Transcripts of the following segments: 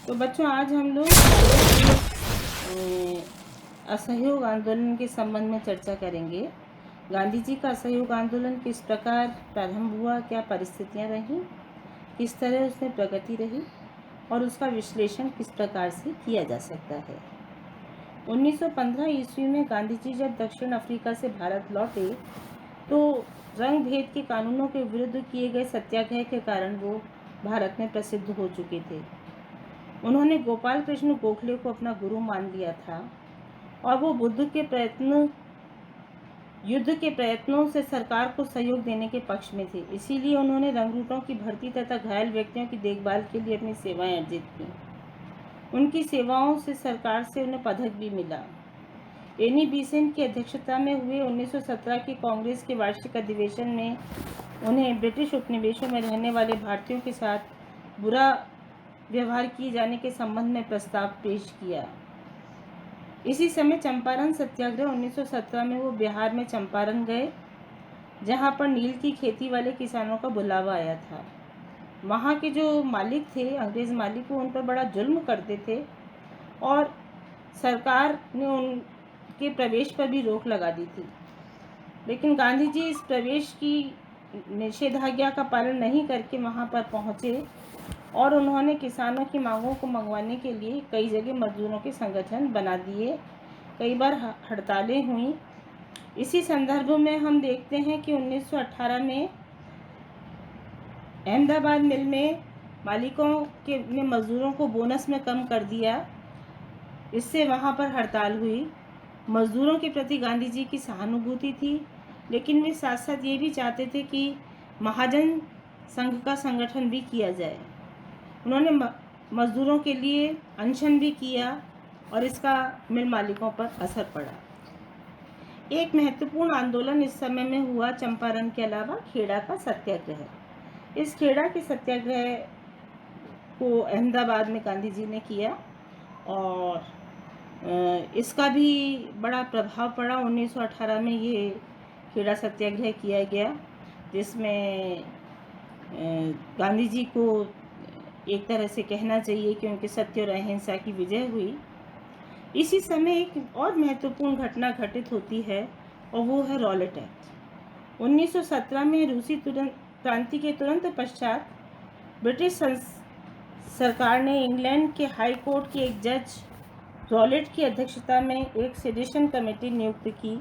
तो बच्चों, आज हम लोग असहयोग आंदोलन के संबंध में चर्चा करेंगे। गांधी जी का असहयोग आंदोलन किस प्रकार प्रारंभ हुआ, क्या परिस्थितियां रहीं, किस तरह उसमें प्रगति रही और उसका विश्लेषण किस प्रकार से किया जा सकता है। 1915 ईस्वी में गांधी जी जब दक्षिण अफ्रीका से भारत लौटे तो रंग भेद के कानूनों के विरुद्ध किए गए सत्याग्रह के कारण वो भारत में प्रसिद्ध हो चुके थे। उन्होंने गोपाल कृष्ण गोखले को अपना गुरु मान लिया था और वो युद्ध के प्रयत्नों से सरकार को सहयोग देने के पक्ष में थे। इसीलिए उन्होंने रंगरूटों की भर्ती तथा घायल व्यक्तियों की देखभाल के लिए अपनी सेवाएं अर्जित की। उनकी सेवाओं से सरकार से उन्हें पदक भी मिला। एनी बेसेंट की अध्यक्षता में हुए 1917 के कांग्रेस के वार्षिक अधिवेशन में उन्हें ब्रिटिश उपनिवेशों में रहने वाले भारतीयों के साथ बुरा व्यवहार किए जाने के संबंध में प्रस्ताव पेश किया। इसी समय चंपारण सत्याग्रह 1917 में वो बिहार में चंपारण गए, जहां पर नील की खेती वाले किसानों का बुलावा आया था। वहां के जो मालिक थे, अंग्रेज मालिक, वो उन पर बड़ा जुल्म करते थे और सरकार ने उनके प्रवेश पर भी रोक लगा दी थी। लेकिन गांधी जी इस प्रवेश की निषेधाज्ञा का पालन नहीं करके वहां पर पहुंचे और उन्होंने किसानों की मांगों को मंगवाने के लिए कई जगह मजदूरों के संगठन बना दिए। कई बार हड़तालें हुई। इसी संदर्भ में हम देखते हैं कि 1918 में अहमदाबाद मिल में मालिकों के ने मजदूरों को बोनस में कम कर दिया। इससे वहां पर हड़ताल हुई। मजदूरों के प्रति गांधी जी की सहानुभूति थी, लेकिन वे साथ साथ ये भी चाहते थे कि महाजन संघ का संगठन भी किया जाए। उन्होंने मजदूरों के लिए अनशन भी किया और इसका मिल मालिकों पर असर पड़ा। एक महत्वपूर्ण आंदोलन इस समय में हुआ चंपारण के अलावा खेड़ा का सत्याग्रह। इस खेड़ा के सत्याग्रह को अहमदाबाद में गांधी जी ने किया और इसका भी बड़ा प्रभाव पड़ा। 1918 में ये खेड़ा सत्याग्रह किया गया, जिसमें गांधी जी को एक तरह से कहना चाहिए कि उनके सत्य और अहिंसा की विजय हुई। इसी समय एक और महत्वपूर्ण घटना घटित होती है और वो है रॉलेट एक्ट। 1917 में रूसी क्रांति के तुरंत पश्चात ब्रिटिश सरकार ने इंग्लैंड के हाई कोर्ट के एक जज रॉलेट की अध्यक्षता में एक सेडिशन कमेटी नियुक्त की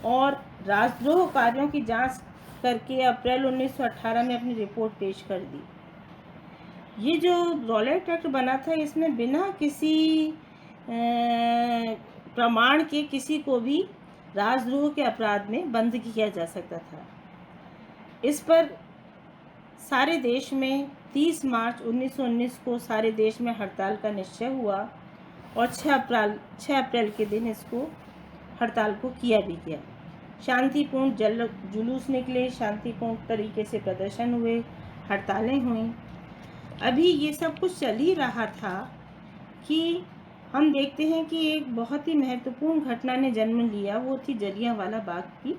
और राजद्रोह कार्यों की जांच करके अप्रैल 1918 में अपनी रिपोर्ट पेश कर दी। ये जो रॉलेट एक्ट बना था, इसमें बिना किसी प्रमाण के किसी को भी राजद्रोह के अपराध में बंद किया जा सकता था। इस पर सारे देश में 30 मार्च 1919 को सारे देश में हड़ताल का निश्चय हुआ और 6 अप्रैल के दिन इसको हड़ताल को किया भी गया। शांतिपूर्ण जुलूस निकले, शांतिपूर्ण तरीके से प्रदर्शन हुए, हड़तालें हुई। अभी ये सब कुछ चल ही रहा था कि हम देखते हैं कि एक बहुत ही महत्वपूर्ण घटना ने जन्म लिया। वो थी जलियांवाला बाग की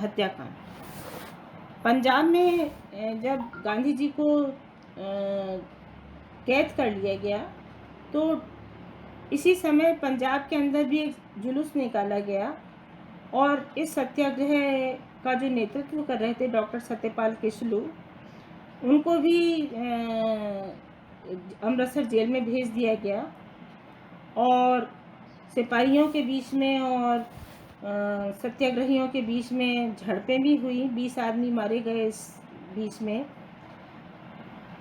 हत्याकांड। पंजाब में जब गांधी जी को कैद कर लिया गया तो इसी समय पंजाब के अंदर भी एक जुलूस निकाला गया और इस सत्याग्रह का जो नेतृत्व कर रहे थे डॉक्टर सत्यपाल किसलू, उनको भी अमृतसर जेल में भेज दिया गया और सिपाहियों के बीच में और सत्याग्रहियों के बीच में झड़पें भी हुई। 20 आदमी मारे गए इस बीच में।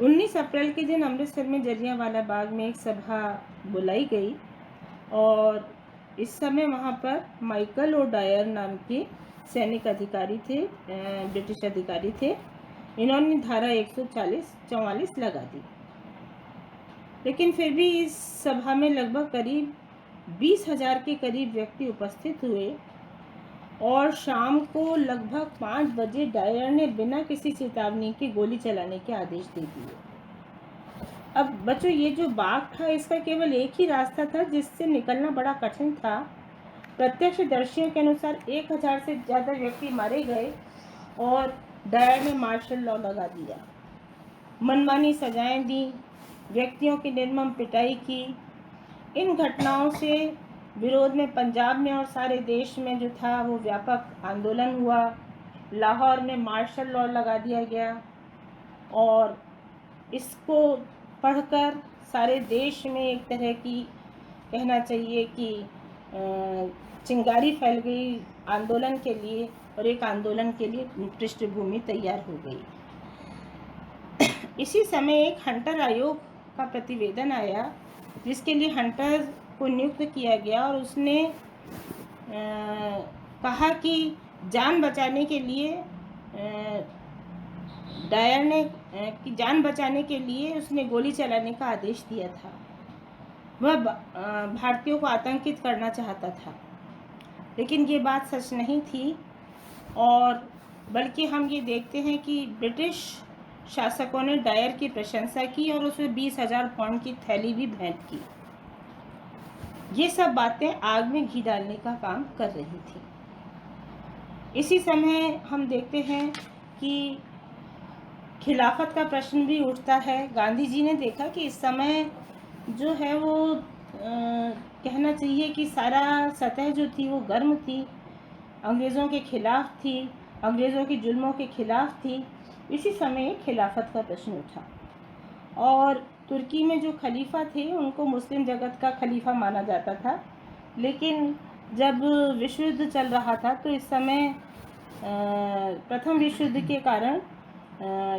19 अप्रैल के दिन अमृतसर में जलियांवाला बाग में एक सभा बुलाई गई और इस समय वहाँ पर माइकल और डायर नाम के सैनिक अधिकारी थे, ब्रिटिश अधिकारी थे। इन्होंने धारा 144 लगा दी। लेकिन फिर भी इस सभा में लगभग करीब 20,000 के करीब व्यक्ति उपस्थित हुए और शाम को लगभग 5 बजे डायर ने बिना किसी चेतावनी के गोली चलाने के आदेश दे दिए। अब बच्चों, ये जो बाग था इसका केवल एक ही रास्ता था जिससे निकलना बड़ा कठिन था। प्रत्यक्षदर्शियों के अनुसार 1,000 से ज़्यादा व्यक्ति मारे गए और डायर ने मार्शल लॉ लगा दिया, मनमानी सजाएं दी व्यक्तियों की निर्मम पिटाई की। इन घटनाओं से विरोध में पंजाब में और सारे देश में जो था वो व्यापक आंदोलन हुआ। लाहौर में मार्शल लॉ लगा दिया गया और इसको पढ़कर सारे देश में एक तरह की कहना चाहिए कि चिंगारी फैल गई आंदोलन के लिए, और एक आंदोलन के लिए पृष्ठभूमि तैयार हो गई। इसी समय एक हंटर आयोग का प्रतिवेदन आया जिसके लिए हंटर को नियुक्त किया गया, और उसने कहा कि जान बचाने के लिए डायर ने कि जान बचाने के लिए उसने गोली चलाने का आदेश दिया था। वह भारतीयों को आतंकित करना चाहता था, लेकिन ये बात सच नहीं थी। और बल्कि हम ये देखते हैं कि ब्रिटिश शासकों ने डायर की प्रशंसा की और उसे 20,000 पाउंड की थैली भी भेंट की। ये सब बातें आग में घी डालने का काम कर रही थी। इसी समय हम देखते हैं कि खिलाफत का प्रश्न भी उठता है। गांधी जी ने देखा कि इस समय जो है वो कहना चाहिए कि सारा सतह जो थी वो गर्म थी, अंग्रेज़ों के खिलाफ थी, अंग्रेज़ों के जुल्मों के खिलाफ थी। इसी समय खिलाफत का प्रश्न उठा और तुर्की में जो खलीफा थे उनको मुस्लिम जगत का खलीफा माना जाता था, लेकिन जब विश्व युद्ध चल रहा था तो इस समय प्रथम विश्व युद्ध के कारण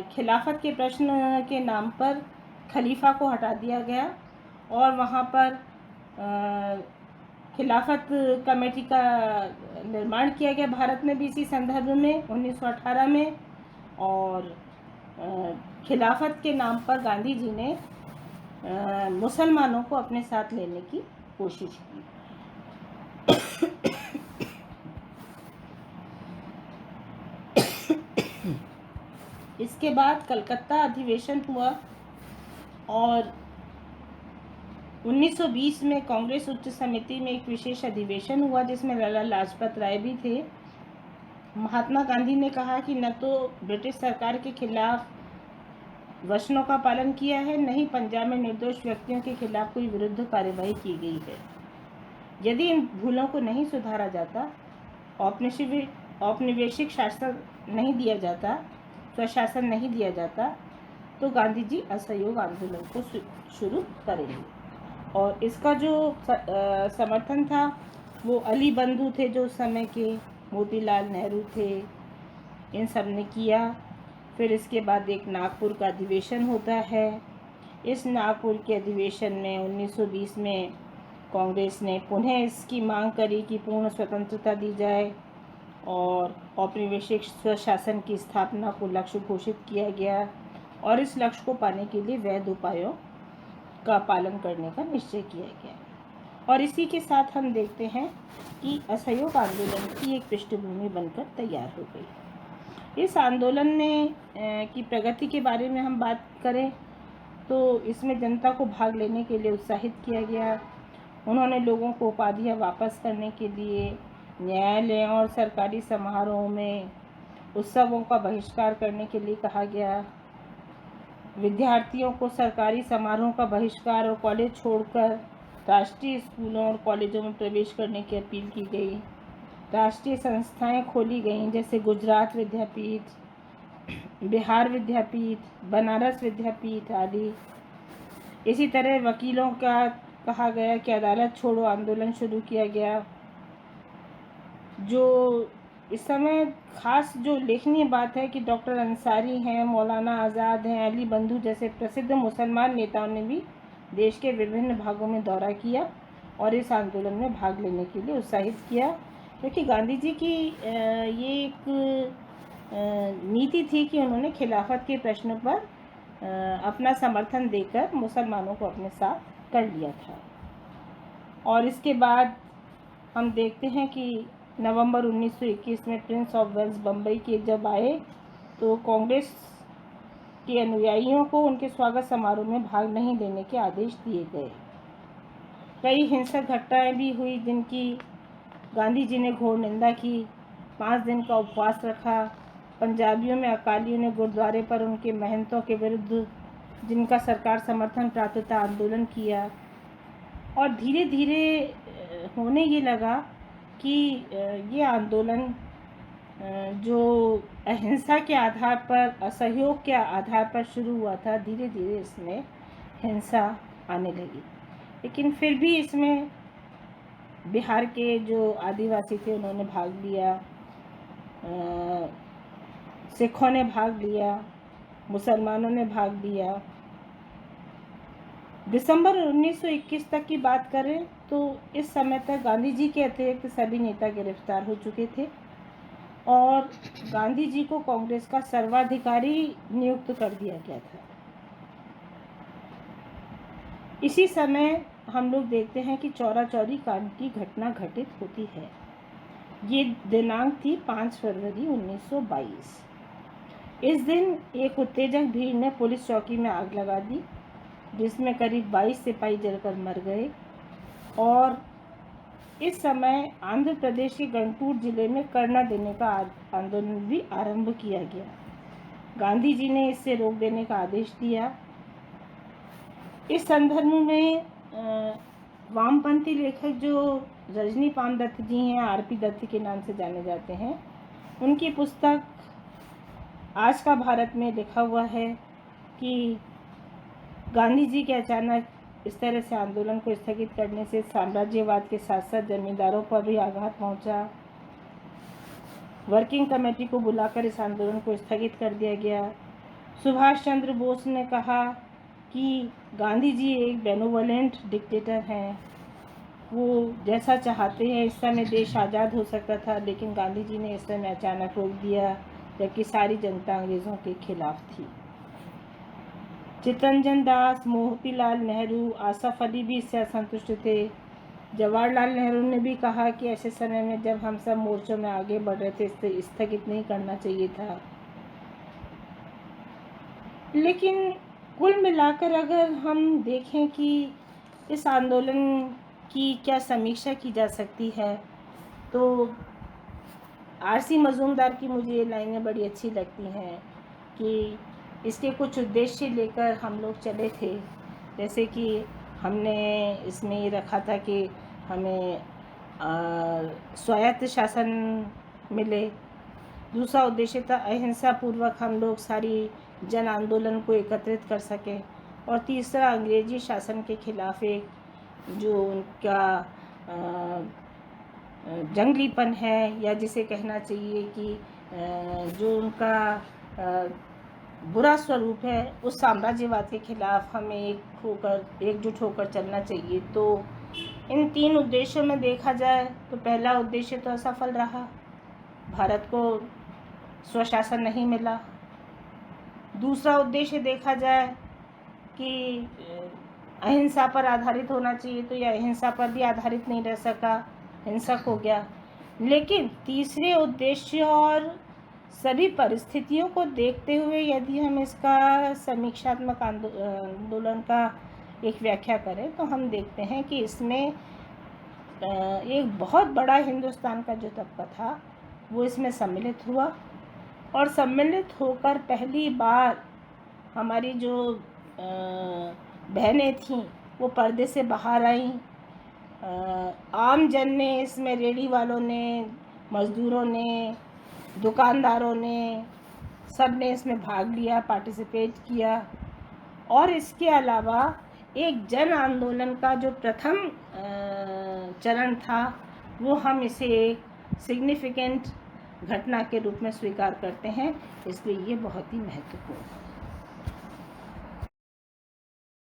खिलाफत के प्रश्न के नाम पर खलीफा को हटा दिया गया और वहाँ पर खिलाफत कमेटी का निर्माण किया गया भारत में भी इसी संदर्भ में 1918 में। और खिलाफत के नाम पर गांधी जी ने मुसलमानों को अपने साथ लेने की कोशिश की। इसके बाद कलकत्ता अधिवेशन हुआ और 1920 में कांग्रेस उच्च समिति में एक विशेष अधिवेशन हुआ जिसमें लाला लाजपत राय भी थे। महात्मा गांधी ने कहा कि न तो ब्रिटिश सरकार के खिलाफ वचनों का पालन किया है, न ही पंजाब में निर्दोष व्यक्तियों के खिलाफ कोई विरुद्ध कार्यवाही की गई है। यदि इन भूलों को नहीं सुधारा जाता, औपनिवेशिक शासन नहीं दिया जाता, स्वशासन नहीं दिया जाता, तो गांधी जी असहयोग आंदोलन को शुरू करेंगे। और इसका जो समर्थन था वो अली बंधु थे जो उस समय के, मोतीलाल नेहरू थे, इन सब ने किया। फिर इसके बाद एक नागपुर का अधिवेशन होता है। इस नागपुर के अधिवेशन में 1920 में कांग्रेस ने पुनः इसकी मांग करी कि पूर्ण स्वतंत्रता दी जाए और औपनिवेशिक स्वशासन की स्थापना को लक्ष्य घोषित किया गया और इस लक्ष्य को पाने के लिए वैध उपायों का पालन करने का निश्चय किया गया। और इसी के साथ हम देखते हैं कि असहयोग आंदोलन की एक पृष्ठभूमि बनकर तैयार हो गई। इस आंदोलन में की प्रगति के बारे में हम बात करें तो इसमें जनता को भाग लेने के लिए उत्साहित किया गया। उन्होंने लोगों को उपाधियां वापस करने के लिए न्यायालयों और सरकारी समारोहों में उत्सवों का बहिष्कार करने के लिए कहा गया। विद्यार्थियों को सरकारी समारोह का बहिष्कार और कॉलेज छोड़कर राष्ट्रीय स्कूलों और कॉलेजों में प्रवेश करने की अपील की गई। राष्ट्रीय संस्थाएं खोली गईं जैसे गुजरात विद्यापीठ, बिहार विद्यापीठ, बनारस विद्यापीठ आदि। इसी तरह वकीलों का कहा गया कि अदालत छोड़ो आंदोलन शुरू किया गया। जो इस समय खास जो उल्लेखनीय बात है कि डॉक्टर अंसारी हैं, मौलाना आज़ाद हैं, अली बंधु जैसे प्रसिद्ध मुसलमान नेताओं ने भी देश के विभिन्न भागों में दौरा किया और इस आंदोलन में भाग लेने के लिए उत्साहित किया, क्योंकि गांधी जी की ये एक नीति थी कि उन्होंने खिलाफत के प्रश्न पर अपना समर्थन देकर मुसलमानों को अपने साथ कर लिया था। और इसके बाद हम देखते हैं कि नवंबर 1921 में प्रिंस ऑफ वेल्स बम्बई के जब आए तो कांग्रेस के अनुयायियों को उनके स्वागत समारोह में भाग नहीं लेने के आदेश दिए गए। कई हिंसक घटनाएं भी हुई जिनकी गांधी जी ने घोर निंदा की। 5 दिन का उपवास रखा। पंजाबियों में अकालियों ने गुरुद्वारे पर उनके महंतों के विरुद्ध जिनका सरकार समर्थन प्राप्त था, आंदोलन किया और धीरे धीरे होने ये लगा कि ये आंदोलन जो अहिंसा के आधार पर, असहयोग के आधार पर शुरू हुआ था, धीरे धीरे इसमें हिंसा आने लगी। लेकिन फिर भी इसमें बिहार के जो आदिवासी थे उन्होंने भाग लिया, सिखों ने भाग लिया, मुसलमानों ने भाग लिया। दिसंबर 1921 तक की बात करें तो इस समय तक गांधी जी के अतिरिक्त सभी नेता गिरफ्तार हो चुके थे और गांधी जी को कांग्रेस का सर्वाधिकारी नियुक्त कर दिया गया था। इसी समय हम लोग देखते हैं कि चौरा चौरी कांड की घटना घटित होती है। ये दिनांक थी 5 फरवरी 1922। इस दिन एक उत्तेजक भीड़ ने पुलिस चौकी में आग लगा दी, जिसमें करीब 22 सिपाही जलकर मर गए और इस समय आंध्र प्रदेश के गंटूर जिले में करना देने का आंदोलन भी आरंभ किया गया। गांधी जी ने इससे रोक देने का आदेश दिया। इस संदर्भ में वामपंथी लेखक जो रजनी पाम दत्त जी हैं, आरपी दत्त के नाम से जाने जाते हैं, उनकी पुस्तक आज का भारत में लिखा हुआ है कि गांधी जी के अचानक इस तरह से आंदोलन को स्थगित करने से साम्राज्यवाद के साथ साथ जमींदारों पर भी आघात पहुंचा। वर्किंग कमेटी को बुलाकर इस आंदोलन को स्थगित कर दिया गया। सुभाष चंद्र बोस ने कहा कि गांधी जी एक बेनोवलेंट डिक्टेटर हैं, वो जैसा चाहते हैं। इस समय देश आज़ाद हो सकता था, लेकिन गांधी जी ने इस समय अचानक रोक दिया, जबकि सारी जनता अंग्रेज़ों के खिलाफ थी। चित्तरंजन दास, मोतीलाल नेहरू, आसफ अली भी इससे असंतुष्ट थे। जवाहरलाल नेहरू ने भी कहा कि ऐसे समय में जब हम सब मोर्चों में आगे बढ़ रहे थे, इसे स्थगित नहीं करना चाहिए था। लेकिन कुल मिलाकर अगर हम देखें कि इस आंदोलन की क्या समीक्षा की जा सकती है, तो आरसी मजूमदार की मुझे ये लाइनें बड़ी अच्छी लगती हैं कि इसके कुछ उद्देश्य लेकर हम लोग चले थे। जैसे कि हमने इसमें ये रखा था कि हमें स्वायत्त शासन मिले। दूसरा उद्देश्य था अहिंसा पूर्वक हम लोग सारी जन आंदोलन को एकत्रित कर सकें। और तीसरा अंग्रेजी शासन के खिलाफ एक जो उनका जंगलीपन है, या जिसे कहना चाहिए कि जो उनका बुरा स्वरूप है, उस साम्राज्यवाद के खिलाफ हमें एकजुट होकर चलना चाहिए। तो इन 3 उद्देश्यों में देखा जाए तो पहला उद्देश्य तो असफल रहा, भारत को स्वशासन नहीं मिला। दूसरा उद्देश्य देखा जाए कि अहिंसा पर आधारित होना चाहिए, तो यह अहिंसा पर भी आधारित नहीं रह सका, हिंसक हो गया। लेकिन तीसरे उद्देश्य और सभी परिस्थितियों को देखते हुए यदि हम इसका समीक्षात्मक आंदोलन का एक व्याख्या करें, तो हम देखते हैं कि इसमें एक बहुत बड़ा हिंदुस्तान का जो तबका था वो इसमें सम्मिलित हुआ और सम्मिलित होकर पहली बार हमारी जो बहनें थीं वो पर्दे से बाहर आईं। आम जन ने इसमें, रेडी वालों ने, मज़दूरों ने, दुकानदारों ने, सब ने इसमें भाग लिया, पार्टिसिपेट किया। और इसके अलावा एक जन आंदोलन का जो प्रथम चरण था वो हम इसे एक सिग्निफिकेंट घटना के रूप में स्वीकार करते हैं, इसलिए ये बहुत ही महत्वपूर्ण है।